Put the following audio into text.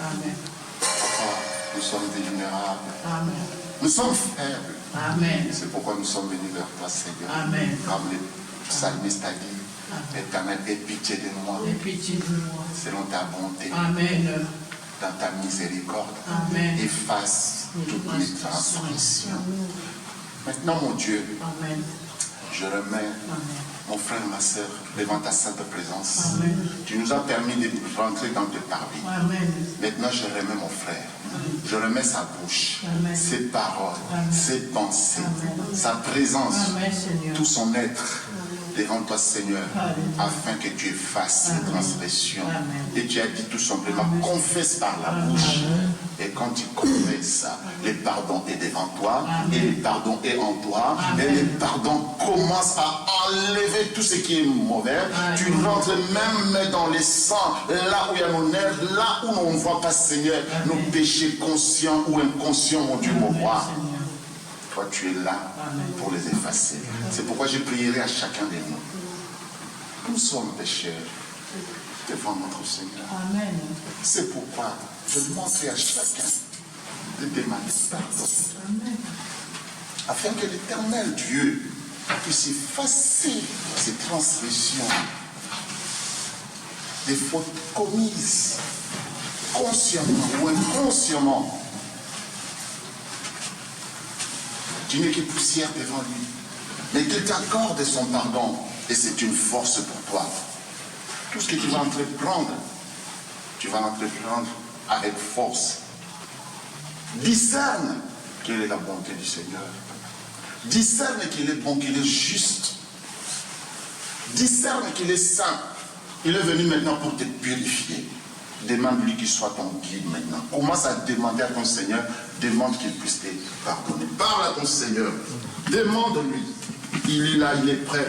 Amen. Papa, nous sommes vulnérables. Amen. Nous sommes faibles. Amen. C'est pourquoi nous sommes venus vers toi, Seigneur. Amen. Comme le psalmiste a dit, Éternel, aie pitié de moi. Aie pitié de moi. Selon ta bonté. Amen. Dans ta miséricorde. Amen. Efface toutes mes transgressions. Maintenant, mon Dieu, Amen. je remets mon frère et ma soeur devant ta sainte présence. Amen. Tu nous as permis de rentrer dans tes parvis. Amen. Maintenant, je remets mon frère. Je remets sa bouche, Amen. ses paroles, Amen. ses pensées, Amen. sa présence, Amen, Seigneur. tout son être devant toi, Seigneur, Amen. afin que tu effaces Amen. les transgressions. Amen. Et tu as dit tout simplement, Amen. confesse par la Amen. bouche. Et quand tu confesses, le pardon est devant toi, Amen. et le pardon est en toi, Amen. et le pardon commence à enlever tout ce qui est mauvais. Amen. Tu rentres même dans les sangs, là où il y a nos nerfs, là où on ne voit pas, Seigneur, Amen. nos péchés conscients ou inconscients, mon Dieu, mon Amen, roi. Seigneur. Toi, tu es là Amen. pour les effacer. C'est pourquoi je prierai à chacun de nous. Nous sommes pécheurs devant notre Seigneur. Amen. C'est pourquoi je demanderai à chacun de demander pardon. Amen. Afin que l'Éternel Dieu puisse effacer ces transgressions, des fautes commises consciemment ou inconsciemment. Tu n'es que poussière devant lui, mais qu'il t'accorde son pardon, et c'est une force pour toi. Tout ce que tu vas entreprendre, tu vas l'entreprendre avec force. Discerne quelle est la bonté du Seigneur. Discerne qu'il est bon, qu'il est juste. Discerne qu'il est saint. Il est venu maintenant pour te purifier. Demande-lui qu'il soit ton guide maintenant. Commence à demander à ton Seigneur. Demande qu'il puisse te pardonner. Parle à ton Seigneur. Demande-lui. Il est là, il est prêt.